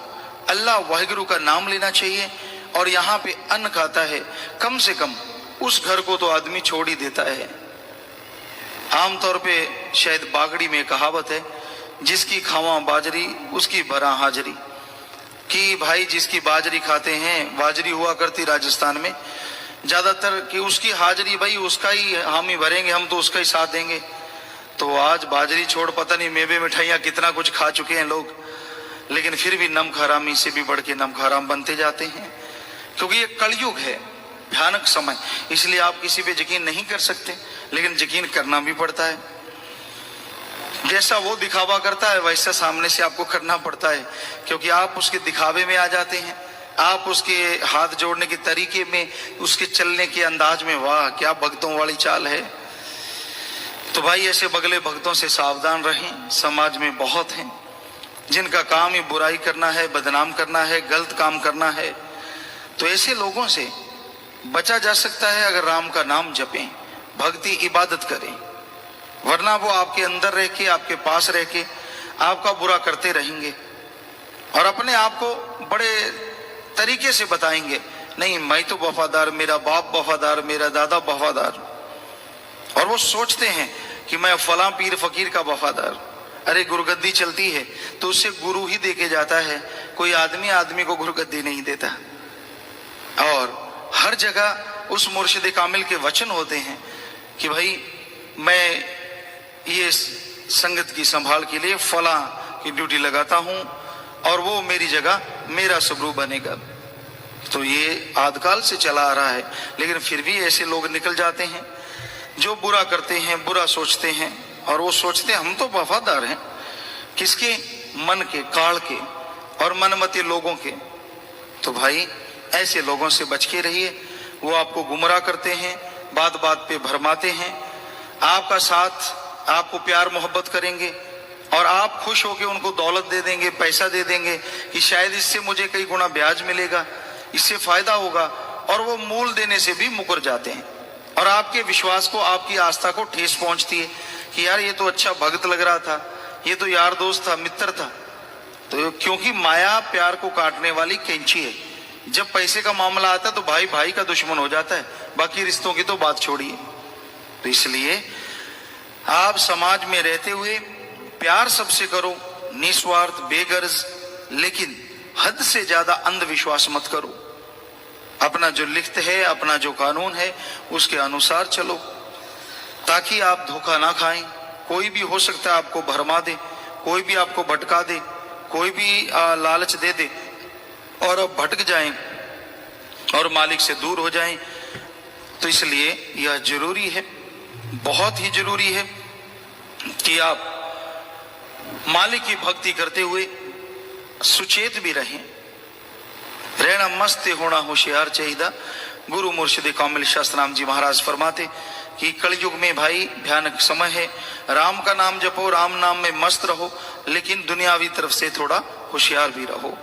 अल्लाह वाहिगुरु का नाम लेना चाहिए, और यहाँ पे अन्न खाता है, कम से कम उस घर को तो आदमी छोड़ ही देता है। आमतौर पे शायद बागड़ी में कहावत है, जिसकी खावा बाजरी उसकी भरा हाजरी, कि भाई जिसकी बाजरी खाते हैं, बाजरी हुआ करती राजस्थान में ज्यादातर, कि उसकी हाजरी भाई उसका ही हम ही भरेंगे, हम तो उसका ही साथ देंगे। तो आज बाजरी छोड़ पता नहीं मेवे मिठाइयाँ कितना कुछ खा चुके हैं लोग, लेकिन फिर भी नमक हरामी से भी बढ़ के नमक हराम बनते जाते हैं, क्योंकि ये कलयुग है, भयानक समय। इसलिए आप किसी पे यकीन नहीं कर सकते, लेकिन यकीन करना भी पड़ता है। जैसा वो दिखावा करता है वैसा सामने से आपको करना पड़ता है, क्योंकि आप उसके दिखावे में आ जाते हैं, आप उसके हाथ जोड़ने के तरीके में, उसके चलने के अंदाज में, वाह क्या भक्तों वाली चाल है। तो भाई ऐसे बगले भक्तों से सावधान रहें। समाज में बहुत हैं जिनका काम ही बुराई करना है, बदनाम करना है, गलत काम करना है। तो ऐसे लोगों से बचा जा सकता है अगर राम का नाम जपें, भक्ति इबादत करें, वरना वो आपके अंदर रह के, आपके पास रह के आपका बुरा करते रहेंगे और अपने आप को बड़े तरीके से बताएंगे, नहीं मैं तो वफादार, मेरा बाप वफादार, मेरा दादा वफादार, और वो सोचते हैं कि मैं फलां पीर फकीर का वफादार। अरे गुरुगद्दी चलती है तो उससे गुरु ही देके जाता है, कोई आदमी आदमी को गुरुगद्दी नहीं देता। और हर जगह उस मुर्शिद कामिल के वचन होते हैं कि भाई मैं ये संगत की संभाल के लिए फलां की ड्यूटी लगाता हूं और वो मेरी जगह मेरा सबरू बनेगा। तो ये आदिकाल से चला आ रहा है, लेकिन फिर भी ऐसे लोग निकल जाते हैं जो बुरा करते हैं, बुरा सोचते हैं, और वो सोचते हैं हम तो वफादार हैं। किसके? मन के, काल के और मनमते लोगों के। तो भाई ऐसे लोगों से बच के रहिए, वो आपको गुमराह करते हैं, बात बात पे भरमाते हैं, आपका साथ, आपको प्यार मोहब्बत करेंगे और आप खुश होकर उनको दौलत दे देंगे, पैसा दे देंगे कि शायद इससे मुझे कई गुना ब्याज मिलेगा, इससे फायदा होगा, और वो मूल देने से भी मुकर जाते हैं। और आपके विश्वास को, आपकी आस्था को ठेस पहुंचती है कि यार ये तो अच्छा भक्त लग रहा था, ये तो यार दोस्त था, मित्र था। तो क्योंकि माया प्यार को काटने वाली कैंची है, जब पैसे का मामला आता है तो भाई भाई का दुश्मन हो जाता है, बाकी रिश्तों की तो बात छोड़िए। तो इसलिए आप समाज में रहते हुए प्यार सबसे करो, निस्वार्थ, बेगर्ज, लेकिन हद से ज्यादा अंधविश्वास मत करो। अपना जो लिखत है, अपना जो कानून है, उसके अनुसार चलो, ताकि आप धोखा ना खाएं। कोई भी हो सकता है आपको भरमा दे, कोई भी आपको भटका दे, कोई भी लालच दे दे और अब भटक जाएं और मालिक से दूर हो जाएं। तो इसलिए यह जरूरी है, बहुत ही जरूरी है कि आप मालिक की भक्ति करते हुए सुचेत भी रहें। रहना मस्त होना होशियार चाहिए। गुरु मुर्शिद कामिल शास्त्राम जी महाराज फरमाते कि कलयुग में भाई भयानक समय है, राम का नाम जपो, राम नाम में मस्त रहो, लेकिन दुनियावी तरफ से थोड़ा होशियार भी रहो।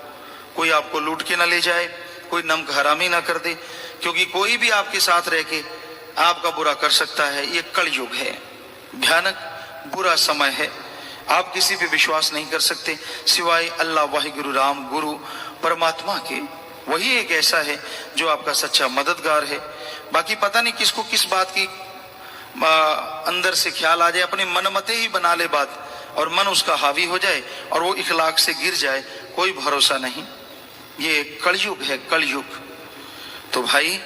कोई आपको लूट के ना ले जाए, कोई नमक हरामी ना कर दे, क्योंकि कोई भी आपके साथ रह के आपका बुरा कर सकता है। ये कलयुग है, भयानक बुरा समय है। आप किसी पे विश्वास नहीं कर सकते सिवाय अल्लाह, वाहिगुरु राम, गुरु परमात्मा के। वही एक ऐसा है जो आपका सच्चा मददगार है। बाकी पता नहीं किसको किस बात की अंदर से ख्याल आ जाए, अपने मन मते ही बना ले बात, और मन उसका हावी हो जाए और वो इखलाक से गिर जाए, कोई भरोसा नहीं। ये कलयुग है, कलयुग। तो भाई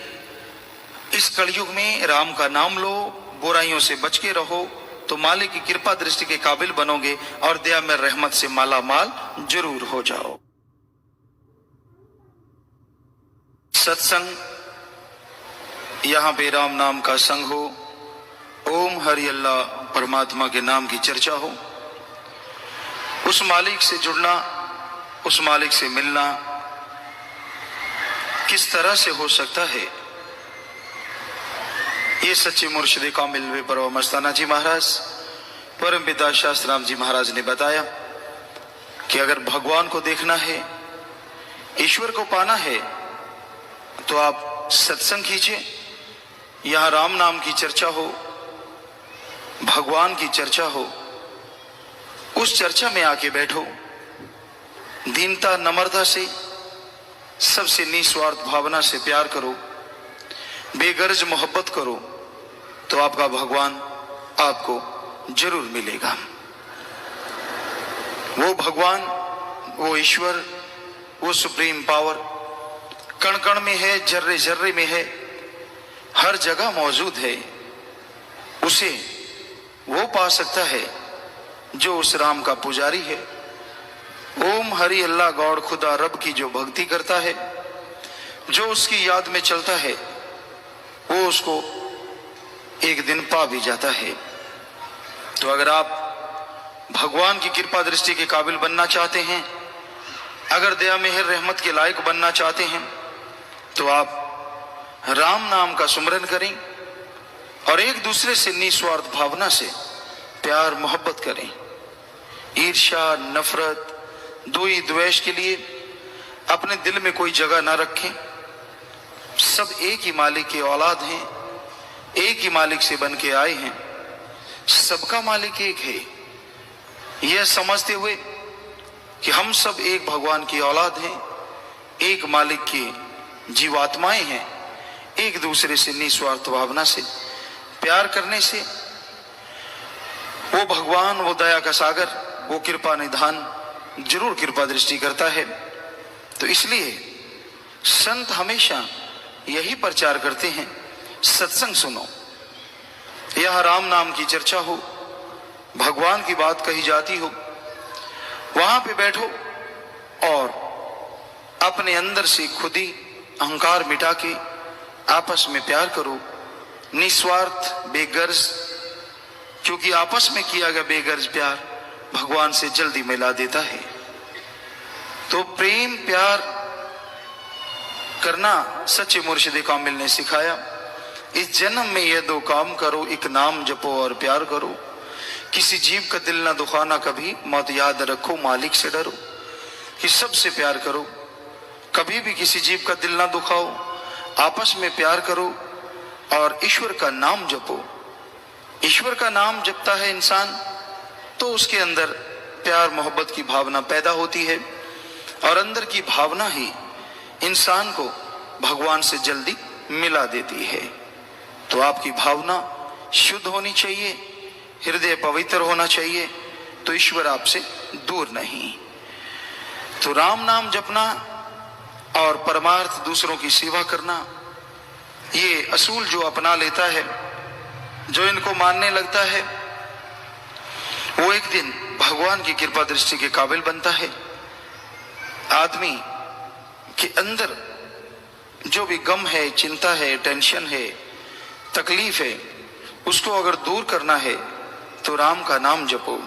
इस कलयुग में राम का नाम लो, बुराइयों से बच के रहो, तो मालिक की कृपा दृष्टि के काबिल बनोगे और दया में रहमत से माला माल जरूर हो जाओ। सत्संग, यहां पे राम नाम का संग हो, ओम हरि अल्लाह परमात्मा के नाम की चर्चा हो, उस मालिक से जुड़ना, उस मालिक से मिलना किस तरह से हो सकता है, ये सच्चे मुर्शिद कामिल वे परवा मस्ताना जी महाराज, परम पिता शास्त्राम जी महाराज ने बताया कि अगर भगवान को देखना है, ईश्वर को पाना है, तो आप सत्संग कीजिए। यहां राम नाम की चर्चा हो, भगवान की चर्चा हो, उस चर्चा में आके बैठो, दीनता नम्रता से, सबसे निस्वार्थ भावना से प्यार करो, बेगर्ज मोहब्बत करो, तो आपका भगवान आपको जरूर मिलेगा। वो भगवान, वो ईश्वर, वो सुप्रीम पावर कण कण में है, जर्रे जर्रे में है, हर जगह मौजूद है। उसे वो पा सकता है जो उस राम का पुजारी है। ओम हरि अल्लाह गौड़ खुदा रब की जो भक्ति करता है, जो उसकी याद में चलता है, वो उसको एक दिन पा भी जाता है। तो अगर आप भगवान की कृपा दृष्टि के काबिल बनना चाहते हैं, अगर दया मेहर रहमत के लायक बनना चाहते हैं तो आप राम नाम का सुमरन करें और एक दूसरे से निस्वार्थ भावना से प्यार मोहब्बत करें। ईर्ष्या, नफरत, द्वेष, द्वेष के लिए अपने दिल में कोई जगह ना रखें। सब एक ही मालिक की औलाद हैं, एक ही मालिक से बन के आए हैं, सबका मालिक एक है। यह समझते हुए कि हम सब एक भगवान की औलाद हैं, एक मालिक की जीवात्माएं हैं, एक दूसरे से निस्वार्थ भावना से प्यार करने से वो भगवान, वो दया का सागर, वो कृपा निधान जरूर कृपा दृष्टि करता है। तो इसलिए संत हमेशा यही प्रचार करते हैं, सत्संग सुनो, यह राम नाम की चर्चा हो, भगवान की बात कही जाती हो, वहां पे बैठो और अपने अंदर से खुद ही अहंकार मिटा के आपस में प्यार करो, निस्वार्थ, बेगर्ज, क्योंकि आपस में किया गया बेगर्ज प्यार भगवान से जल्दी मिला देता है। तो प्रेम प्यार करना सच्चे मुर्शिद कामिल ने सिखाया। इस जन्म में ये दो काम करो, एक नाम जपो और प्यार करो। किसी जीव का दिल ना दुखाना कभी, मौत याद रखो, मालिक से डरो। कि सबसे प्यार करो, कभी भी किसी जीव का दिल ना दुखाओ, आपस में प्यार करो और ईश्वर का नाम जपो। ईश्वर का नाम जपता है इंसान तो उसके अंदर प्यार मोहब्बत की भावना पैदा होती है और अंदर की भावना ही इंसान को भगवान से जल्दी मिला देती है। तो आपकी भावना शुद्ध होनी चाहिए, हृदय पवित्र होना चाहिए, तो ईश्वर आपसे दूर नहीं। तो राम नाम जपना और परमार्थ दूसरों की सेवा करना, ये असूल जो अपना लेता है, जो इनको मानने लगता है, वो एक दिन भगवान की कृपा दृष्टि के काबिल बनता है। आदमी के अंदर जो भी गम है, चिंता है, टेंशन है, तकलीफ है, उसको अगर दूर करना है तो राम का नाम जपो।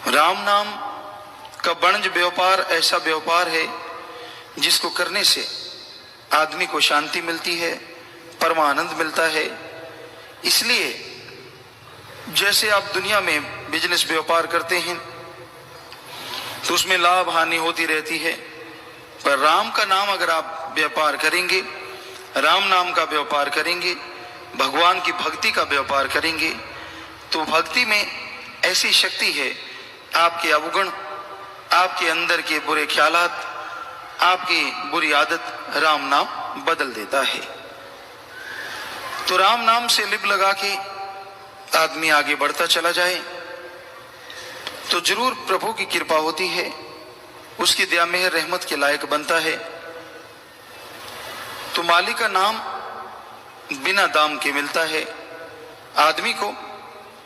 राम नाम का वणज व्यापार ऐसा व्यापार है जिसको करने से आदमी को शांति मिलती है, परमानंद मिलता है। इसलिए जैसे आप दुनिया में बिजनेस व्यापार करते हैं तो उसमें लाभ हानि होती रहती है, पर राम का नाम अगर आप व्यापार करेंगे, राम नाम का व्यापार करेंगे, भगवान की भक्ति का व्यापार करेंगे, तो भक्ति में ऐसी शक्ति है, आपके अवगुण, आपके अंदर के बुरे ख्यालात, आपकी बुरी आदत राम नाम बदल देता है। तो राम नाम से लिप लगा के आदमी आगे बढ़ता चला जाए तो जरूर प्रभु की कृपा होती है, उसकी दया मेहर रहमत के लायक बनता है। तो मालिक का नाम बिना दाम के मिलता है, आदमी को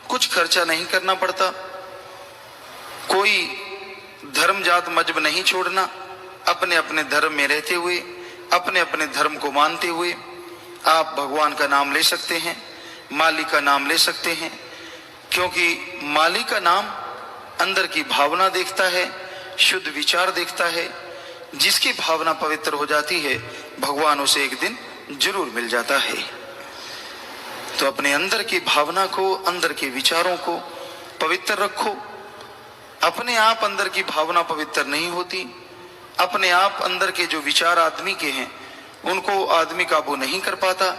कुछ खर्चा नहीं करना पड़ता, कोई धर्म जात मजहब नहीं छोड़ना, अपने अपने धर्म में रहते हुए, अपने अपने धर्म को मानते हुए आप भगवान का नाम ले सकते हैं, मालिक का नाम ले सकते हैं, क्योंकि मालिक का नाम अंदर की भावना देखता है, शुद्ध विचार देखता है। जिसकी भावना पवित्र हो जाती है भगवान उसे एक दिन जरूर मिल जाता है। तो अपने अंदर की भावना को, अंदर के विचारों को पवित्र रखो। अपने आप अंदर की भावना पवित्र नहीं होती, अपने आप अंदर के जो विचार आदमी के हैं उनको आदमी काबू नहीं कर पाता,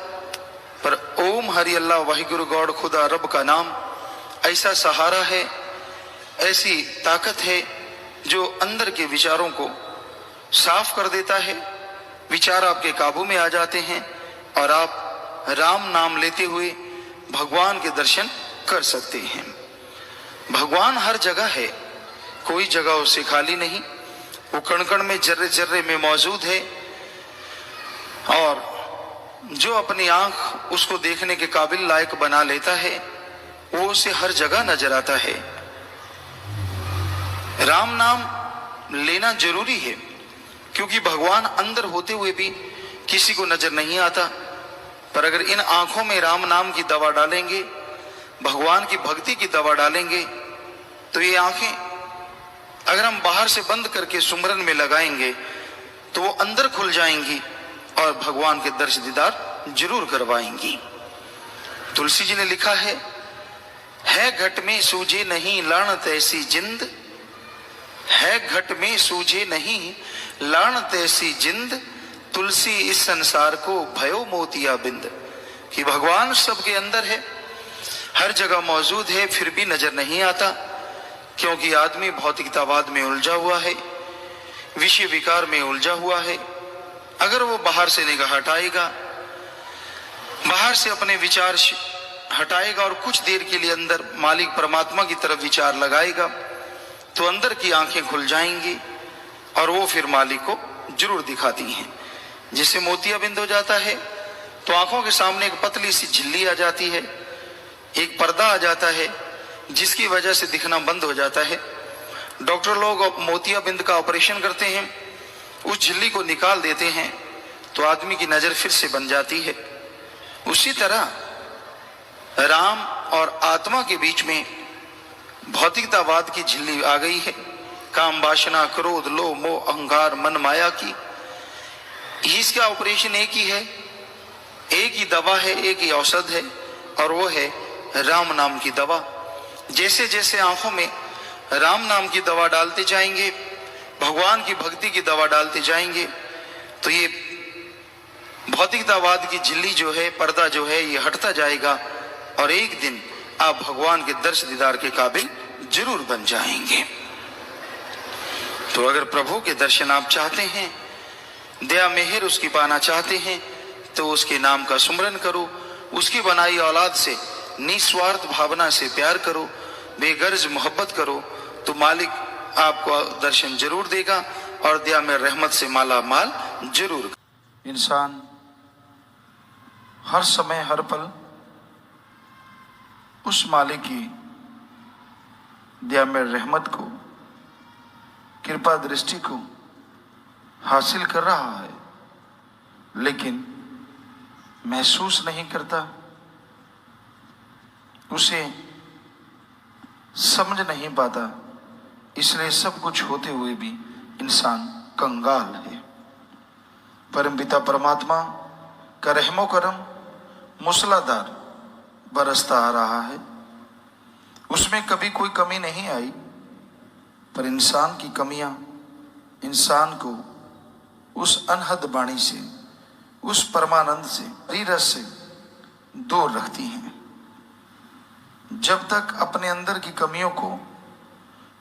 पर ओम हरि अल्लाह वाहिगुरु गॉड खुदा रब का नाम ऐसा सहारा है, ऐसी ताकत है जो अंदर के विचारों को साफ कर देता है। विचार आपके काबू में आ जाते हैं और आप राम नाम लेते हुए भगवान के दर्शन कर सकते हैं। भगवान हर जगह है, कोई जगह उसे खाली नहीं, वो कण कण में, जर्रे जर्रे में मौजूद है। और जो अपनी आंख उसको देखने के काबिल लायक बना लेता है वो उसे हर जगह नजर आता है। राम नाम लेना जरूरी है क्योंकि भगवान अंदर होते हुए भी किसी को नजर नहीं आता, पर अगर इन आंखों में राम नाम की दवा डालेंगे, भगवान की भक्ति की दवा डालेंगे, तो ये आंखें अगर हम बाहर से बंद करके सुमरन में लगाएंगे तो वो अंदर खुल जाएंगी और भगवान के दर्श दीदार जरूर करवाएंगी। तुलसी जी ने लिखा है घट में सूझे नहीं लानत ऐसी जिंद, है घट में सूझे नहीं लानत ऐसी जिंद, तुलसी इस संसार को भयो मोतिया बिंद। कि भगवान सबके अंदर है, हर जगह मौजूद है, फिर भी नजर नहीं आता, क्योंकि आदमी भौतिकतावाद में उलझा हुआ है, विषय विकार में उलझा हुआ है। अगर वो बाहर से निगाह हटाएगा, बाहर से अपने विचार हटाएगा और कुछ देर के लिए अंदर मालिक परमात्मा की तरफ विचार लगाएगा, तो अंदर की आंखें खुल जाएंगी और वो फिर मालिक को जरूर दिखाती हैं। जिसे मोतियाबिंद हो जाता है तो आंखों के सामने एक पतली सी झिल्ली आ जाती है, एक पर्दा आ जाता है, जिसकी वजह से दिखना बंद हो जाता है। डॉक्टर लोग मोतियाबिंद का ऑपरेशन करते हैं, उस झिल्ली को निकाल देते हैं तो आदमी की नजर फिर से बन जाती है। उसी तरह राम और आत्मा के बीच में भौतिकतावाद की झिल्ली आ गई है। काम वासना क्रोध लोभ मोह अहंकार मन माया की, इसका ऑपरेशन एक ही है, एक ही दवा है, एक ही औषध है, और वो है राम नाम की दवा। जैसे जैसे आंखों में राम नाम की दवा डालते जाएंगे, भगवान की भक्ति की दवा डालते जाएंगे, तो ये भौतिकतावाद की झिल्ली जो है, पर्दा जो है, ये हटता जाएगा और एक दिन आप भगवान के दर्श दीदार के काबिल जरूर बन जाएंगे। तो अगर प्रभु के दर्शन आप चाहते हैं, दया मेहर उसकी पाना चाहते हैं, तो उसके नाम का सुमरन करो, उसकी बनाई औलाद से निस्वार्थ भावना से प्यार करो, बेगर्ज मोहब्बत करो, तो मालिक आपको दर्शन जरूर देगा और दया में रहमत से माला माल जरूर। इंसान हर समय हर पल उस मालिक की दया में रहमत को, कृपा दृष्टि को हासिल कर रहा है, लेकिन महसूस नहीं करता, उसे समझ नहीं पाता। इसलिए सब कुछ होते हुए भी इंसान कंगाल है। परमपिता परमात्मा का रहमो करम मूसलाधार बरसता आ रहा है, उसमें कभी कोई कमी नहीं आई, पर इंसान की कमियां इंसान को उस अनहद वाणी से, उस परमानंद से, रस से दूर रखती हैं। जब तक अपने अंदर की कमियों को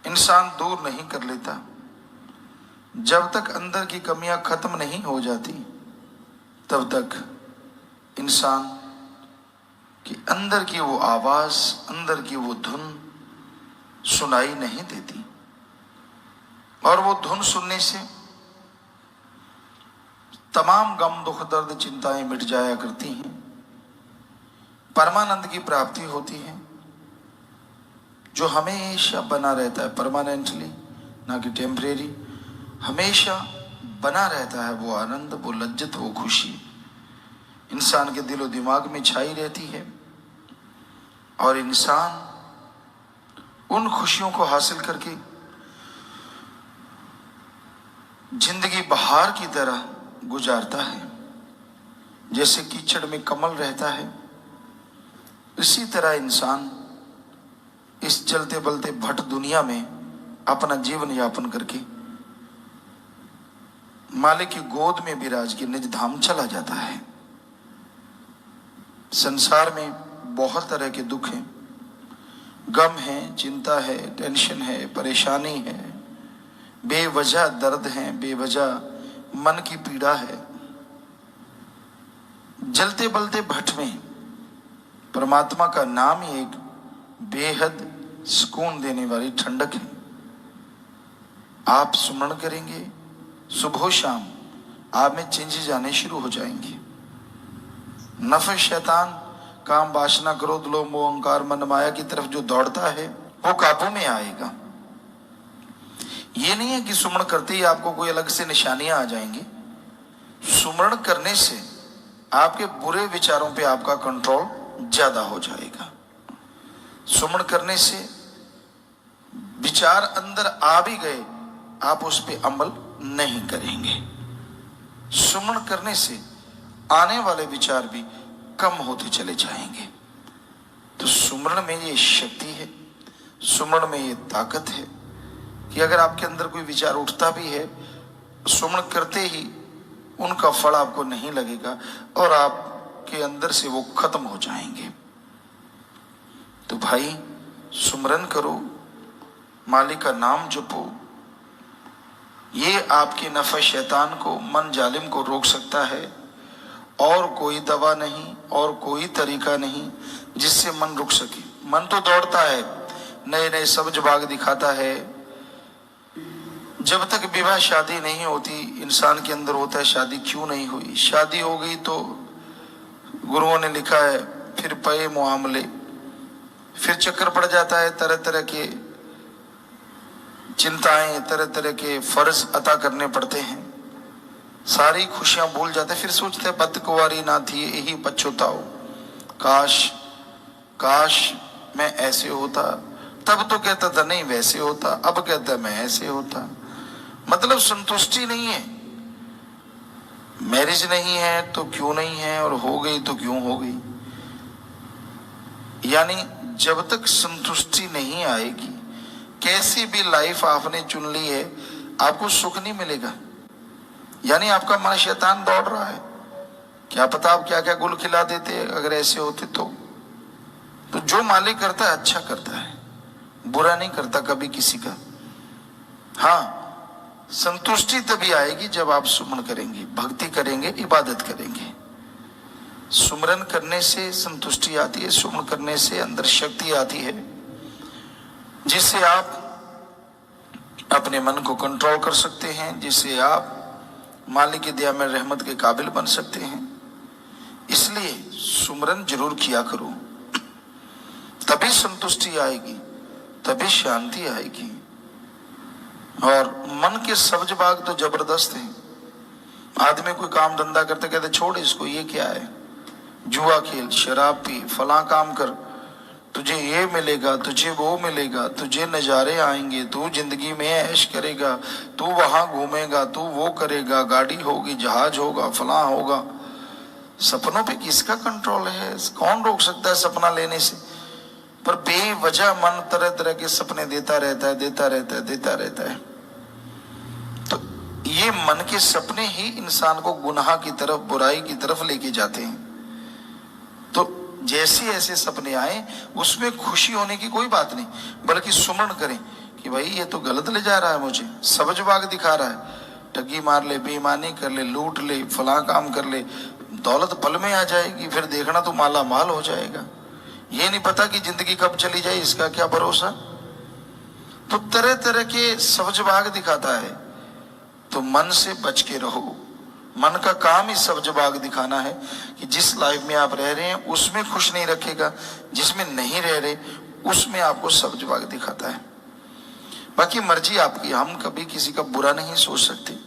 इंसान दूर नहीं कर लेता, जब तक अंदर की कमियां खत्म नहीं हो जाती, तब तक इंसान कि अंदर की वो आवाज, अंदर की वो धुन सुनाई नहीं देती, और वो धुन सुनने से तमाम गम दुख दर्द चिंताएं मिट जाया करती हैं, परमानंद की प्राप्ति होती है, जो हमेशा बना रहता है, परमानेंटली, ना कि टेम्परेरी, हमेशा बना रहता है। वो आनंद, वो लज्जत, वो खुशी इंसान के दिलो दिमाग में छाई रहती है, और इंसान उन खुशियों को हासिल करके जिंदगी बहार की तरह गुजारता है। जैसे कीचड़ में कमल रहता है, इसी तरह इंसान इस चलते बलते भट दुनिया में अपना जीवन यापन करके मालिक की गोद में विराज के निज धाम चला जाता है। संसार में बहुत तरह के दुख हैं, गम है, चिंता है, टेंशन है, परेशानी है, बेवजह दर्द है, बेवजह मन की पीड़ा है। जलते बलते भट में परमात्मा का नाम ही एक बेहद सुकून देने वाली ठंडक है। आप सुमरण करेंगे, सुबह शाम आप में चेंजेस आने शुरू हो जाएंगे। नफस शैतान काम वासना क्रोध लोभ मोह अहंकार मन माया की तरफ जो दौड़ता है, वो काबू में आएगा। ये नहीं है कि सुमरण करते ही आपको कोई अलग से निशानियां आ जाएंगी। सुमरण करने से आपके बुरे विचारों पे आपका कंट्रोल ज्यादा हो जाएगा। सुमरण करने से विचार अंदर आ भी गए, आप उस पर अमल नहीं करेंगे। सुमरण करने से आने वाले विचार भी कम होते चले जाएंगे। तो सुमरण में ये शक्ति है, सुमरण में ये ताकत है कि अगर आपके अंदर कोई विचार उठता भी है, सुमरण करते ही उनका फल आपको नहीं लगेगा और आपके अंदर से वो खत्म हो जाएंगे। तो भाई सुमरन करो, मालिक का नाम जपो, ये आपके नफा शैतान को, मन जालिम को रोक सकता है। और कोई दवा नहीं और कोई तरीका नहीं जिससे मन रुक सके। मन तो दौड़ता है, नए नए सब्ज बाग दिखाता है। जब तक विवाह शादी नहीं होती, इंसान के अंदर होता है शादी क्यों नहीं हुई। शादी हो गई तो गुरुओं ने लिखा है फिर पे मुआमले, फिर चक्कर पड़ जाता है, तरह तरह के चिंताएं, तरह तरह के फर्ज अता करने पड़ते हैं, सारी खुशियां भूल जाते हैं। फिर सोचते हैं बदकुंवारी ना थी यही पछताओ, काश काश मैं ऐसे होता। तब तो कहता था नहीं वैसे होता, अब कहता मैं ऐसे होता। मतलब संतुष्टि नहीं है। मैरिज नहीं है तो क्यों नहीं है, और हो गई तो क्यों हो गई। यानी जब तक संतुष्टि नहीं आएगी, कैसी भी लाइफ आपने चुन ली है, आपको सुख नहीं मिलेगा। यानी आपका मन शैतान दौड़ रहा है। क्या पता आप क्या क्या गुल खिला देते अगर ऐसे होते तो जो मालिक करता है अच्छा करता है, बुरा नहीं करता कभी किसी का। हाँ, संतुष्टि तभी आएगी जब आप सुमन करेंगे, भक्ति करेंगे, इबादत करेंगे। सुमरन करने से संतुष्टि आती है, सुमन करने से अंदर शक्ति आती है, जिससे आप अपने मन को कंट्रोल कर सकते हैं, जिससे आप मालिक की दया में रहमत के काबिल बन सकते हैं। इसलिए सुमरन जरूर किया करो, तभी संतुष्टि आएगी, तभी शांति आएगी। और मन के सब्ज बाग तो जबरदस्त हैं। आदमी कोई काम धंधा करते कहते छोड़ इसको, ये क्या है, जुआ खेल, शराब पी, फला काम कर, तुझे ये मिलेगा, तुझे वो मिलेगा, तुझे नजारे आएंगे, तू जिंदगी में ऐश करेगा, तू वहां घूमेगा, तू वो करेगा, गाड़ी होगी, जहाज होगा, फला होगा। सपनों पे किसका कंट्रोल है? कौन रोक सकता है सपना लेने से? पर बेवजह मन तरह तरह के सपने देता रहता है, देता रहता है, देता रहता है। तो ये मन के सपने ही इंसान को गुनाह की तरफ, बुराई की तरफ लेके जाते हैं। तो जैसे ऐसे सपने आए उसमें खुशी होने की कोई बात नहीं, बल्कि सुमरण करें कि भाई ये तो गलत ले जा रहा है, मुझे सब्ज बाग दिखा रहा है, ठगी मार ले, बेईमानी कर ले, लूट ले, फला काम कर ले, दौलत पल में आ जाएगी, फिर देखना तो माला माल हो जाएगा। ये नहीं पता कि जिंदगी कब चली जाए, इसका क्या भरोसा। तो तरह तरह के सब्ज बाग दिखाता है, तो मन से बच के रहो। मन का काम ही सब्ज बाग दिखाना है कि जिस लाइफ में आप रह रहे हैं उसमें खुश नहीं रखेगा, जिसमें नहीं रह रहे उसमें आपको सब्ज बाग दिखाता है। बाकी मर्जी आपकी, हम कभी किसी का बुरा नहीं सोच सकते,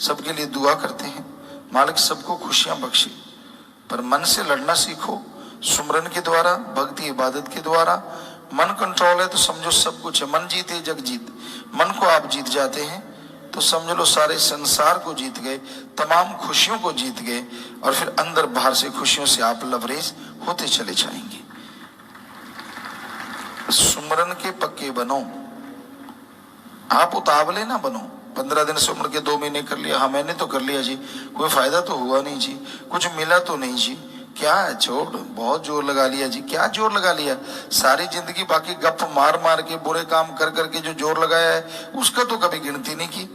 सबके लिए दुआ करते हैं मालिक सबको खुशियां बख्शे। पर मन से लड़ना सीखो, सुमरन के द्वारा, भक्ति इबादत के द्वारा। मन कंट्रोल है तो समझो सब कुछ है। मन जीते जग जीत। मन को आप जीत जाते हैं तो समझ लो सारे संसार को जीत गए, तमाम खुशियों को जीत गए, और फिर अंदर बाहर से खुशियों से आप लबरेज होते चले जाएंगे। सुमरन के पक्के बनो, आप उतावले ना बनो। 15 दिन सुमर के 2 महीने कर लिया, हाँ मैंने तो कर लिया जी, कोई फायदा तो हुआ नहीं जी, कुछ मिला तो नहीं जी, क्या है, छोड़, बहुत जोर लगा लिया जी। क्या जोर लगा लिया? सारी जिंदगी बाकी गप मार मार के, बुरे काम कर करके जो जोर लगाया है उसका तो कभी गिनती नहीं की।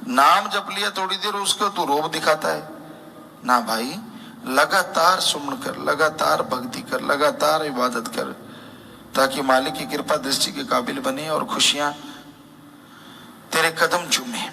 नाम जप लिया थोड़ी देर, उसका तो रोब दिखाता है ना। भाई लगातार सुमन कर, लगातार भक्ति कर, लगातार इबादत कर, ताकि मालिक की कृपा दृष्टि के काबिल बने और खुशियां तेरे कदम चूमे।